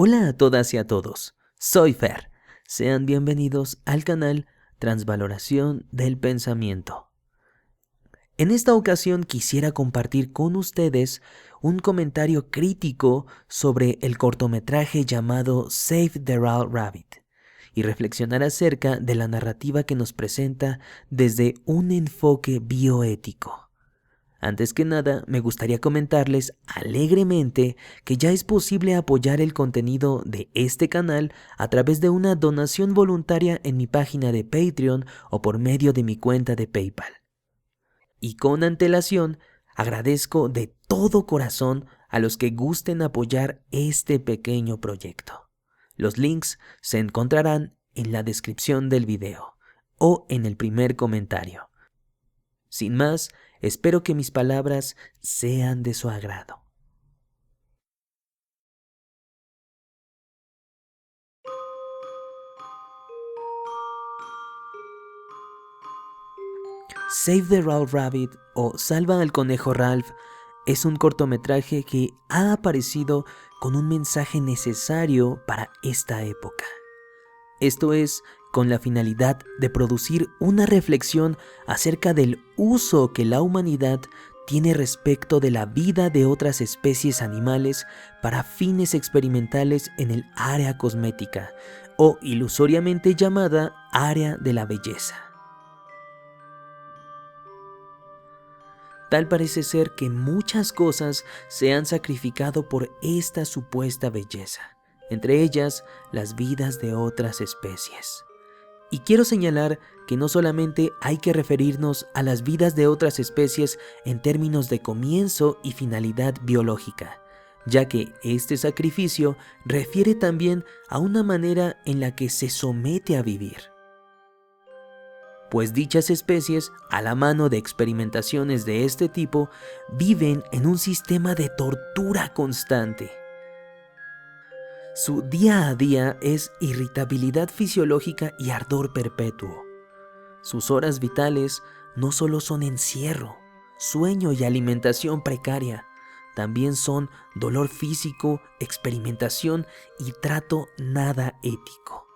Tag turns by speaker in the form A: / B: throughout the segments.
A: Hola a todas y a todos, soy Fer. Sean bienvenidos al canal Transvaloración del Pensamiento. En esta ocasión quisiera compartir con ustedes un comentario crítico sobre el cortometraje llamado Save the Royal Rabbit y reflexionar acerca de la narrativa que nos presenta desde un enfoque bioético. Antes que nada, me gustaría comentarles alegremente que ya es posible apoyar el contenido de este canal a través de una donación voluntaria en mi página de Patreon o por medio de mi cuenta de PayPal. Y con antelación, agradezco de todo corazón a los que gusten apoyar este pequeño proyecto. Los links se encontrarán en la descripción del video o en el primer comentario. Sin más, espero que mis palabras sean de su agrado. Save the Ralph Rabbit o Salva al Conejo Ralph es un cortometraje que ha aparecido con un mensaje necesario para esta época. Esto es, con la finalidad de producir una reflexión acerca del uso que la humanidad tiene respecto de la vida de otras especies animales para fines experimentales en el área cosmética, o ilusoriamente llamada área de la belleza. Tal parece ser que muchas cosas se han sacrificado por esta supuesta belleza, entre ellas las vidas de otras especies. Y quiero señalar que no solamente hay que referirnos a las vidas de otras especies en términos de comienzo y finalidad biológica, ya que este sacrificio refiere también a una manera en la que se somete a vivir. Pues dichas especies, a la mano de experimentaciones de este tipo, viven en un sistema de tortura constante. Su día a día es irritabilidad fisiológica y ardor perpetuo. Sus horas vitales no solo son encierro, sueño y alimentación precaria, también son dolor físico, experimentación y trato nada ético.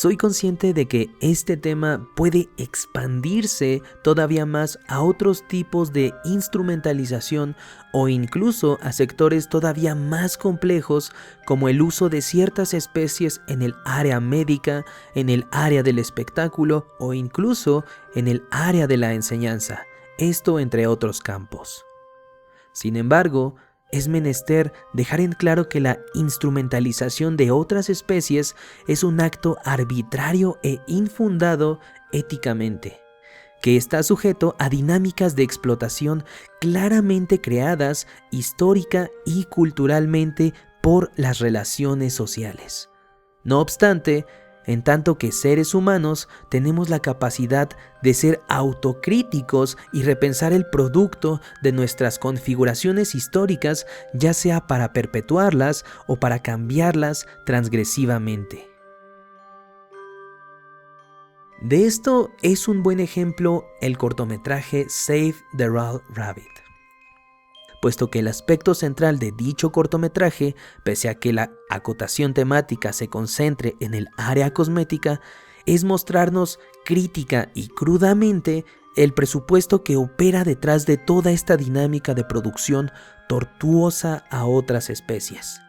A: Soy consciente de que este tema puede expandirse todavía más a otros tipos de instrumentalización o incluso a sectores todavía más complejos como el uso de ciertas especies en el área médica, en el área del espectáculo o incluso en el área de la enseñanza, esto entre otros campos. Sin embargo, es menester dejar en claro que la instrumentalización de otras especies es un acto arbitrario e infundado éticamente, que está sujeto a dinámicas de explotación claramente creadas histórica y culturalmente por las relaciones sociales. No obstante, en tanto que seres humanos tenemos la capacidad de ser autocríticos y repensar el producto de nuestras configuraciones históricas, ya sea para perpetuarlas o para cambiarlas transgresivamente. De esto es un buen ejemplo el cortometraje Save the Royal Rabbit, puesto que el aspecto central de dicho cortometraje, pese a que la acotación temática se concentre en el área cosmética, es mostrarnos crítica y crudamente el presupuesto que opera detrás de toda esta dinámica de producción tortuosa a otras especies.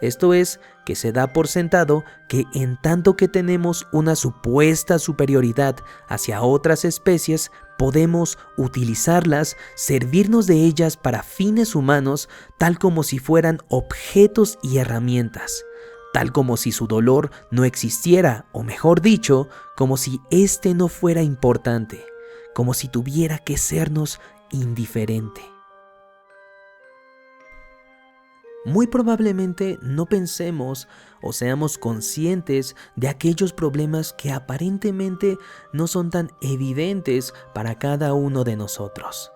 A: Esto es, que se da por sentado que en tanto que tenemos una supuesta superioridad hacia otras especies, podemos utilizarlas, servirnos de ellas para fines humanos, tal como si fueran objetos y herramientas, tal como si su dolor no existiera, o mejor dicho, como si éste no fuera importante, como si tuviera que sernos indiferente. Muy probablemente no pensemos o seamos conscientes de aquellos problemas que aparentemente no son tan evidentes para cada uno de nosotros.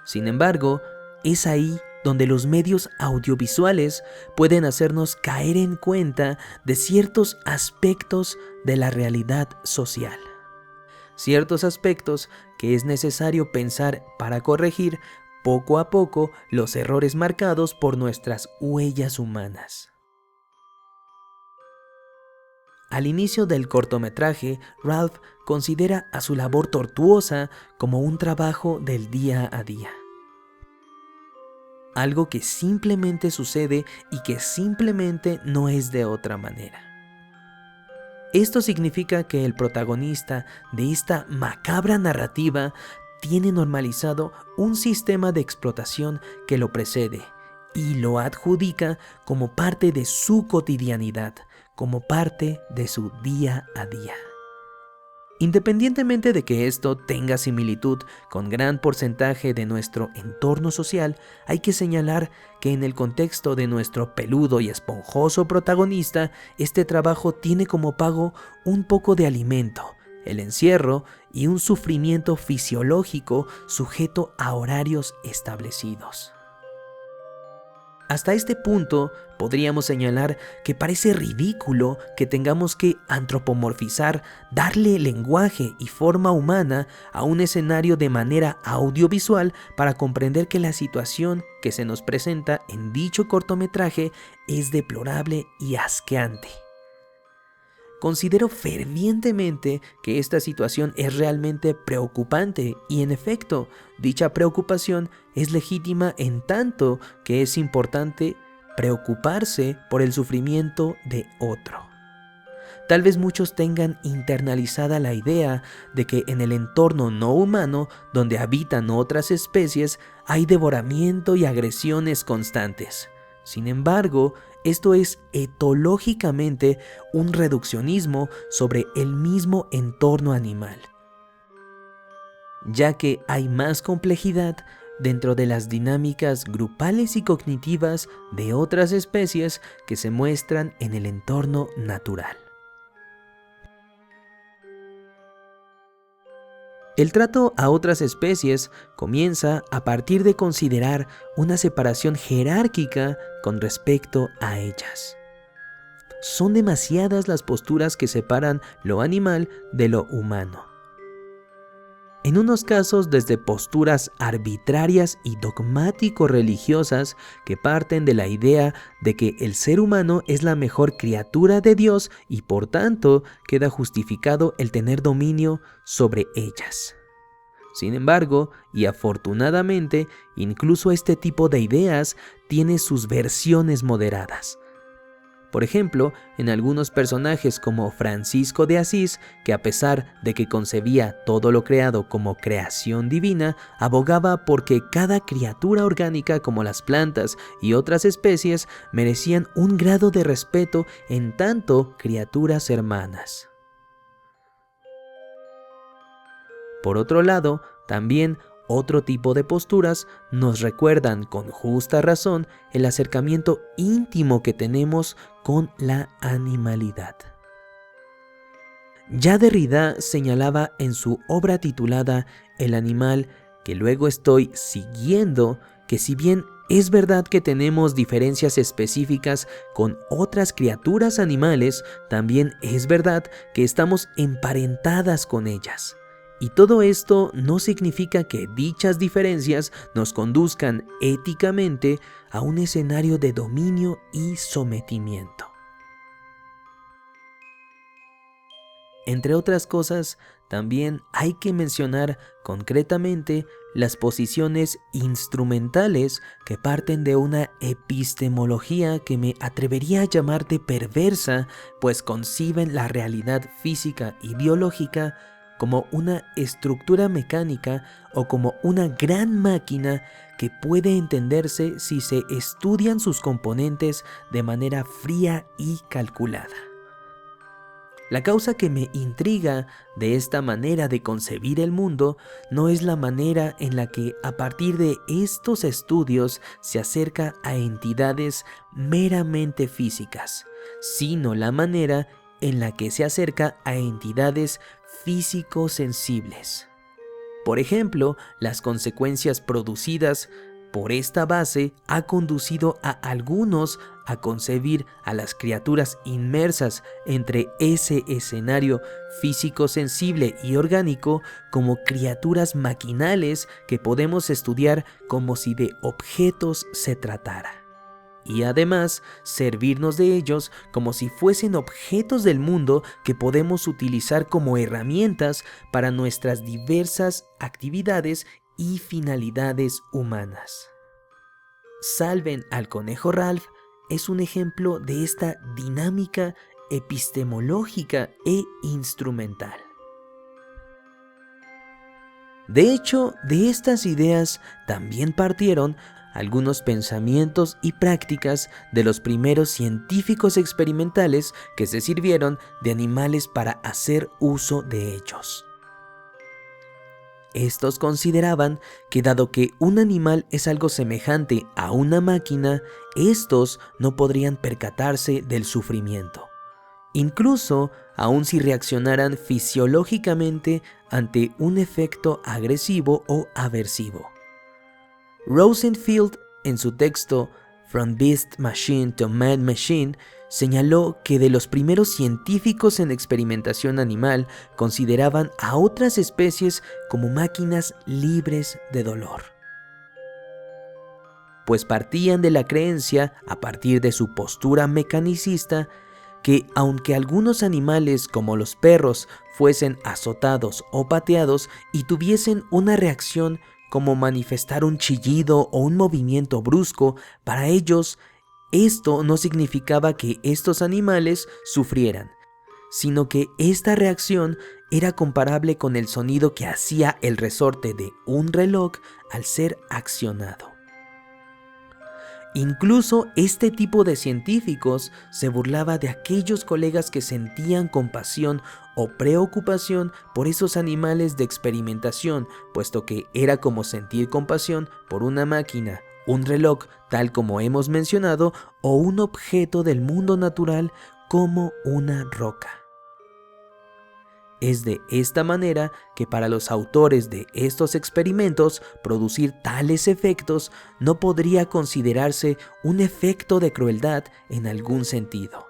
A: Sin embargo, es ahí donde los medios audiovisuales pueden hacernos caer en cuenta de ciertos aspectos de la realidad social. Ciertos aspectos que es necesario pensar para corregir poco a poco los errores marcados por nuestras huellas humanas. Al inicio del cortometraje, Ralph considera a su labor tortuosa como un trabajo del día a día. Algo que simplemente sucede y que simplemente no es de otra manera. Esto significa que el protagonista de esta macabra narrativa tiene normalizado un sistema de explotación que lo precede y lo adjudica como parte de su cotidianidad, como parte de su día a día. Independientemente de que esto tenga similitud con gran porcentaje de nuestro entorno social, hay que señalar que en el contexto de nuestro peludo y esponjoso protagonista, este trabajo tiene como pago un poco de alimento, el encierro y un sufrimiento fisiológico sujeto a horarios establecidos. Hasta este punto, podríamos señalar que parece ridículo que tengamos que antropomorfizar, darle lenguaje y forma humana a un escenario de manera audiovisual para comprender que la situación que se nos presenta en dicho cortometraje es deplorable y asqueante. Considero fervientemente que esta situación es realmente preocupante y, en efecto, dicha preocupación es legítima en tanto que es importante preocuparse por el sufrimiento de otro. Tal vez muchos tengan internalizada la idea de que en el entorno no humano, donde habitan otras especies, hay devoramiento y agresiones constantes. Sin embargo, esto es etológicamente un reduccionismo sobre el mismo entorno animal, ya que hay más complejidad dentro de las dinámicas grupales y cognitivas de otras especies que se muestran en el entorno natural. El trato a otras especies comienza a partir de considerar una separación jerárquica con respecto a ellas. Son demasiadas las posturas que separan lo animal de lo humano. En unos casos desde posturas arbitrarias y dogmático-religiosas que parten de la idea de que el ser humano es la mejor criatura de Dios y por tanto queda justificado el tener dominio sobre ellas. Sin embargo, y afortunadamente, incluso este tipo de ideas tiene sus versiones moderadas. Por ejemplo, en algunos personajes como Francisco de Asís, que a pesar de que concebía todo lo creado como creación divina, abogaba por que cada criatura orgánica como las plantas y otras especies merecían un grado de respeto en tanto criaturas hermanas. Por otro lado, también otro tipo de posturas nos recuerdan con justa razón el acercamiento íntimo que tenemos con la animalidad. Ya Derrida señalaba en su obra titulada El animal, que luego estoy siguiendo, que si bien es verdad que tenemos diferencias específicas con otras criaturas animales, también es verdad que estamos emparentadas con ellas. Y todo esto no significa que dichas diferencias nos conduzcan éticamente a un escenario de dominio y sometimiento. Entre otras cosas, también hay que mencionar concretamente las posiciones instrumentales que parten de una epistemología que me atrevería a llamar de perversa, pues conciben la realidad física y biológica como una estructura mecánica o como una gran máquina que puede entenderse si se estudian sus componentes de manera fría y calculada. La causa que me intriga de esta manera de concebir el mundo no es la manera en la que a partir de estos estudios se acerca a entidades meramente físicas, sino la manera en la que se acerca a entidades físico-sensibles. Por ejemplo, las consecuencias producidas por esta base ha conducido a algunos a concebir a las criaturas inmersas entre ese escenario físico sensible y orgánico como criaturas maquinales que podemos estudiar como si de objetos se tratara. Y además servirnos de ellos como si fuesen objetos del mundo que podemos utilizar como herramientas para nuestras diversas actividades y finalidades humanas. Salven al conejo Ralph es un ejemplo de esta dinámica epistemológica e instrumental. De hecho, de estas ideas también partieron algunos pensamientos y prácticas de los primeros científicos experimentales que se sirvieron de animales para hacer uso de ellos. Estos consideraban que dado que un animal es algo semejante a una máquina, estos no podrían percatarse del sufrimiento, incluso aun si reaccionaran fisiológicamente ante un efecto agresivo o aversivo. Rosenfield, en su texto From Beast Machine to Man Machine, señaló que de los primeros científicos en experimentación animal consideraban a otras especies como máquinas libres de dolor, pues partían de la creencia, a partir de su postura mecanicista, que aunque algunos animales como los perros fuesen azotados o pateados y tuviesen una reacción como manifestar un chillido o un movimiento brusco, para ellos esto no significaba que estos animales sufrieran, sino que esta reacción era comparable con el sonido que hacía el resorte de un reloj al ser accionado. Incluso este tipo de científicos se burlaba de aquellos colegas que sentían compasión o preocupación por esos animales de experimentación, puesto que era como sentir compasión por una máquina, un reloj, tal como hemos mencionado, o un objeto del mundo natural como una roca. Es de esta manera que para los autores de estos experimentos producir tales efectos no podría considerarse un efecto de crueldad en algún sentido.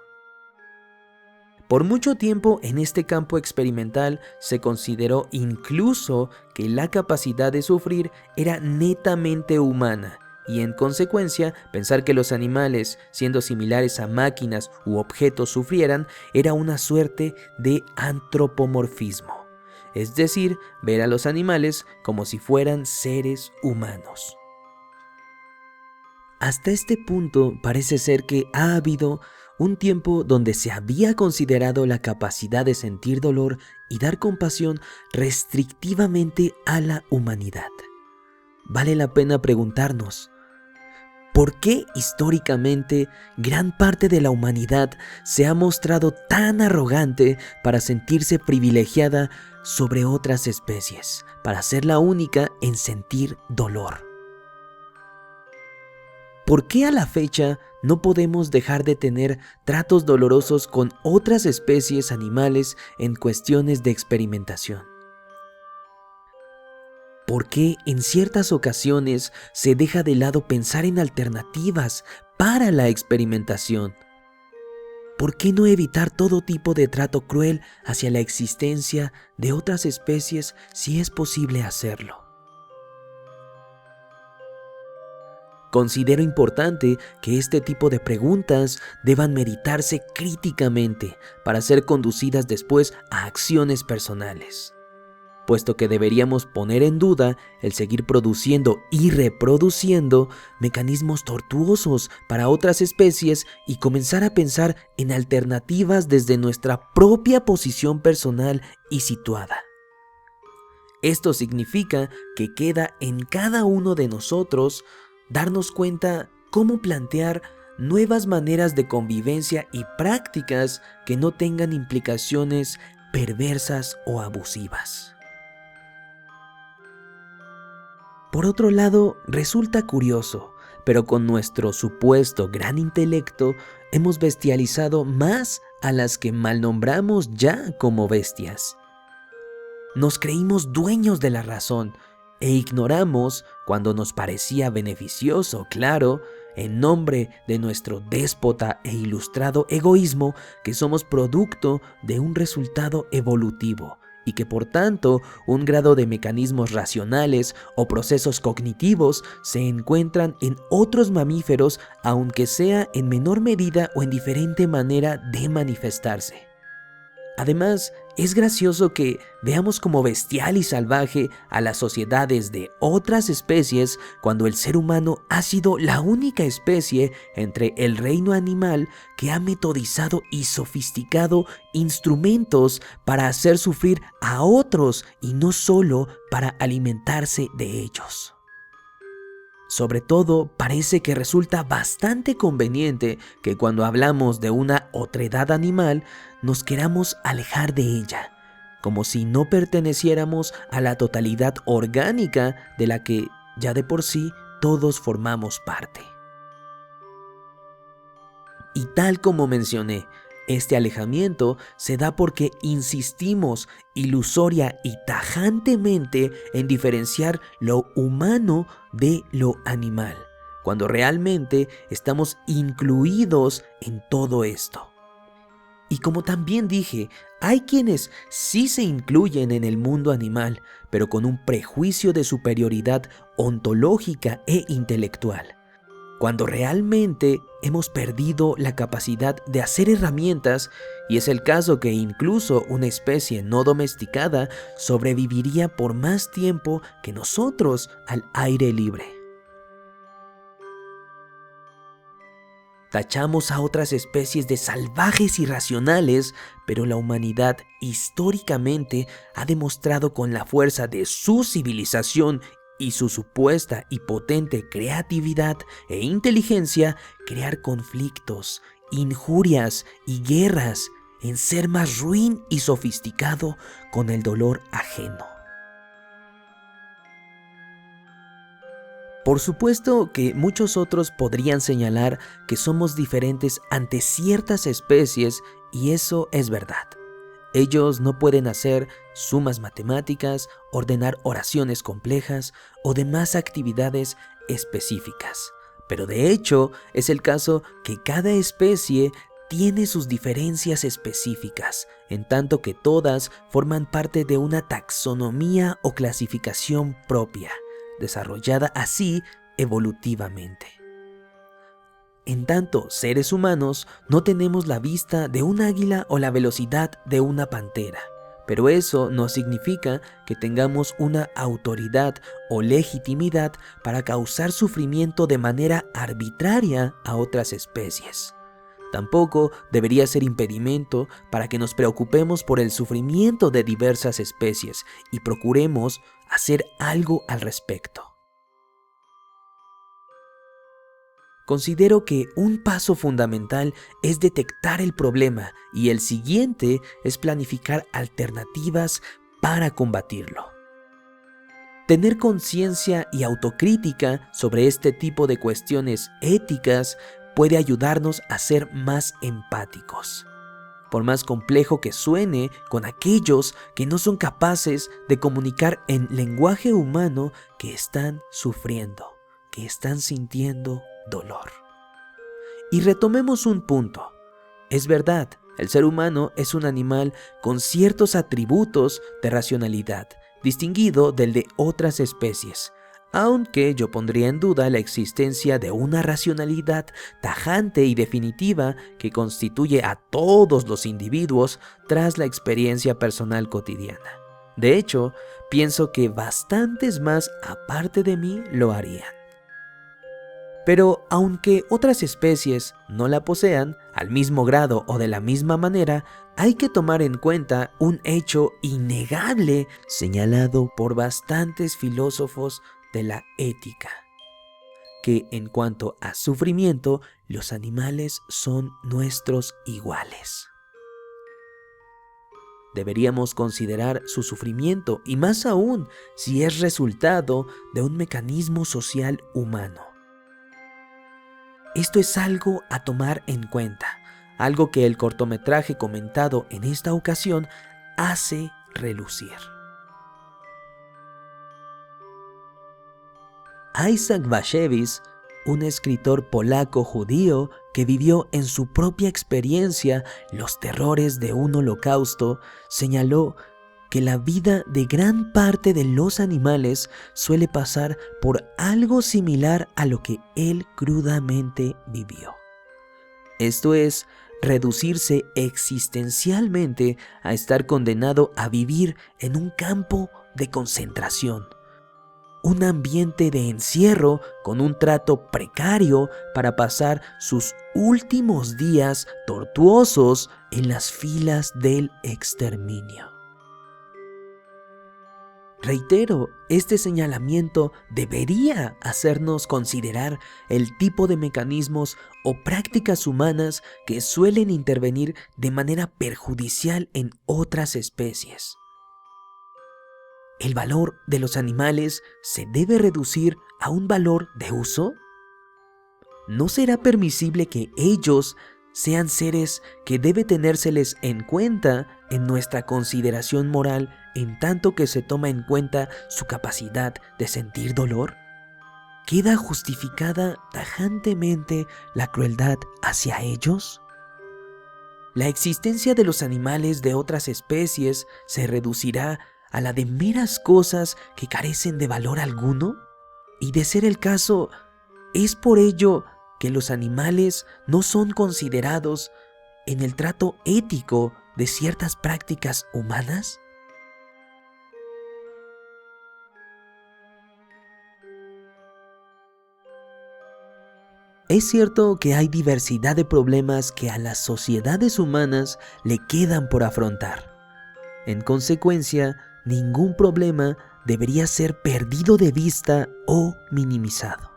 A: Por mucho tiempo en este campo experimental se consideró incluso que la capacidad de sufrir era netamente humana, y en consecuencia pensar que los animales, siendo similares a máquinas u objetos, sufrieran era una suerte de antropomorfismo, es decir, ver a los animales como si fueran seres humanos. Hasta este punto parece ser que ha habido un tiempo donde se había considerado la capacidad de sentir dolor y dar compasión restrictivamente a la humanidad. Vale la pena preguntarnos, ¿por qué históricamente gran parte de la humanidad se ha mostrado tan arrogante para sentirse privilegiada sobre otras especies, para ser la única en sentir dolor? ¿Por qué a la fecha no podemos dejar de tener tratos dolorosos con otras especies animales en cuestiones de experimentación? ¿Por qué en ciertas ocasiones se deja de lado pensar en alternativas para la experimentación? ¿Por qué no evitar todo tipo de trato cruel hacia la existencia de otras especies si es posible hacerlo? Considero importante que este tipo de preguntas deban meditarse críticamente para ser conducidas después a acciones personales, puesto que deberíamos poner en duda el seguir produciendo y reproduciendo mecanismos tortuosos para otras especies y comenzar a pensar en alternativas desde nuestra propia posición personal y situada. Esto significa que queda en cada uno de nosotros darnos cuenta cómo plantear nuevas maneras de convivencia y prácticas que no tengan implicaciones perversas o abusivas. Por otro lado, resulta curioso, pero con nuestro supuesto gran intelecto hemos bestializado más a las que mal nombramos ya como bestias. Nos creímos dueños de la razón e ignoramos cuando nos parecía beneficioso, claro, en nombre de nuestro déspota e ilustrado egoísmo, que somos producto de un resultado evolutivo y que por tanto un grado de mecanismos racionales o procesos cognitivos se encuentran en otros mamíferos, aunque sea en menor medida o en diferente manera de manifestarse. Además, es gracioso que veamos como bestial y salvaje a las sociedades de otras especies cuando el ser humano ha sido la única especie entre el reino animal que ha metodizado y sofisticado instrumentos para hacer sufrir a otros y no solo para alimentarse de ellos. Sobre todo, parece que resulta bastante conveniente que cuando hablamos de una otredad animal nos queramos alejar de ella, como si no perteneciéramos a la totalidad orgánica de la que ya de por sí todos formamos parte. Y tal como mencioné, este alejamiento se da porque insistimos ilusoria y tajantemente en diferenciar lo humano de lo animal, cuando realmente estamos incluidos en todo esto. Y como también dije, hay quienes sí se incluyen en el mundo animal, pero con un prejuicio de superioridad ontológica e intelectual, cuando realmente hemos perdido la capacidad de hacer herramientas, y es el caso que incluso una especie no domesticada sobreviviría por más tiempo que nosotros al aire libre. Tachamos a otras especies de salvajes irracionales, pero la humanidad históricamente ha demostrado con la fuerza de su civilización y su supuesta y potente creatividad e inteligencia crear conflictos, injurias y guerras, en ser más ruin y sofisticado con el dolor ajeno. Por supuesto que muchos otros podrían señalar que somos diferentes ante ciertas especies, y eso es verdad. Ellos no pueden hacer sumas matemáticas, ordenar oraciones complejas o demás actividades específicas. Pero de hecho, es el caso que cada especie tiene sus diferencias específicas, en tanto que todas forman parte de una taxonomía o clasificación propia, desarrollada así evolutivamente. En tanto, seres humanos no tenemos la vista de un águila o la velocidad de una pantera, pero eso no significa que tengamos una autoridad o legitimidad para causar sufrimiento de manera arbitraria a otras especies. Tampoco debería ser impedimento para que nos preocupemos por el sufrimiento de diversas especies y procuremos hacer algo al respecto. Considero que un paso fundamental es detectar el problema y el siguiente es planificar alternativas para combatirlo. Tener conciencia y autocrítica sobre este tipo de cuestiones éticas puede ayudarnos a ser más empáticos, por más complejo que suene, con aquellos que no son capaces de comunicar en lenguaje humano que están sufriendo, que están sintiendo dolor. Y retomemos un punto. Es verdad, el ser humano es un animal con ciertos atributos de racionalidad, distinguido del de otras especies, aunque yo pondría en duda la existencia de una racionalidad tajante y definitiva que constituye a todos los individuos tras la experiencia personal cotidiana. De hecho, pienso que bastantes más aparte de mí lo harían. Pero aunque otras especies no la posean al mismo grado o de la misma manera, hay que tomar en cuenta un hecho innegable señalado por bastantes filósofos de la ética, que en cuanto a sufrimiento, los animales son nuestros iguales. Deberíamos considerar su sufrimiento, y más aún si es resultado de un mecanismo social humano. Esto es algo a tomar en cuenta, algo que el cortometraje comentado en esta ocasión hace relucir. Isaac Bashevis, un escritor polaco judío que vivió en su propia experiencia los terrores de un holocausto, señaló que la vida de gran parte de los animales suele pasar por algo similar a lo que él crudamente vivió. Esto es, reducirse existencialmente a estar condenado a vivir en un campo de concentración, un ambiente de encierro con un trato precario para pasar sus últimos días tortuosos en las filas del exterminio. Reitero, este señalamiento debería hacernos considerar el tipo de mecanismos o prácticas humanas que suelen intervenir de manera perjudicial en otras especies. ¿El valor de los animales se debe reducir a un valor de uso? ¿No será permisible que ellos sean seres que debe tenérseles en cuenta en nuestra consideración moral en tanto que se toma en cuenta su capacidad de sentir dolor? ¿Queda justificada tajantemente la crueldad hacia ellos? ¿La existencia de los animales de otras especies se reducirá a la de meras cosas que carecen de valor alguno? Y de ser el caso, ¿es por ello que los animales no son considerados en el trato ético de ciertas prácticas humanas? Es cierto que hay diversidad de problemas que a las sociedades humanas le quedan por afrontar. En consecuencia, ningún problema debería ser perdido de vista o minimizado.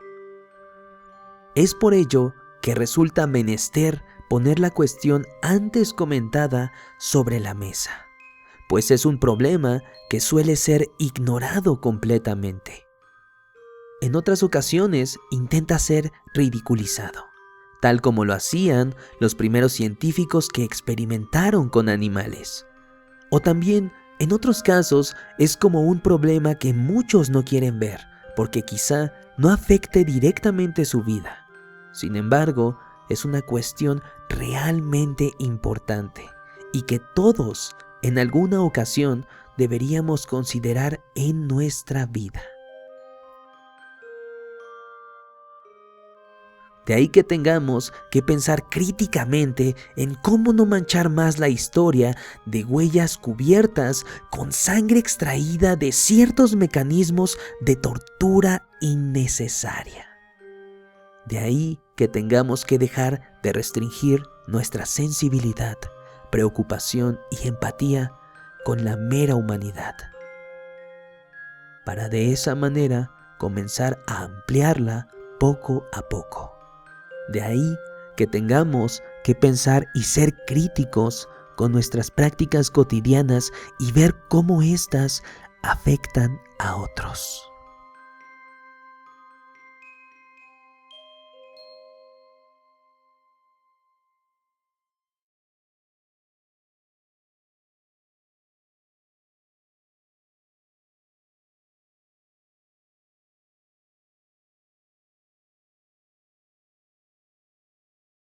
A: Es por ello que resulta menester poner la cuestión antes comentada sobre la mesa, pues es un problema que suele ser ignorado completamente. En otras ocasiones intenta ser ridiculizado, tal como lo hacían los primeros científicos que experimentaron con animales. O también, en otros casos, es como un problema que muchos no quieren ver, porque quizá no afecte directamente su vida. Sin embargo, es una cuestión realmente importante y que todos, en alguna ocasión, deberíamos considerar en nuestra vida. De ahí que tengamos que pensar críticamente en cómo no manchar más la historia de huellas cubiertas con sangre extraída de ciertos mecanismos de tortura innecesaria. De ahí que tengamos que dejar de restringir nuestra sensibilidad, preocupación y empatía con la mera humanidad, para de esa manera comenzar a ampliarla poco a poco. De ahí que tengamos que pensar y ser críticos con nuestras prácticas cotidianas y ver cómo éstas afectan a otros.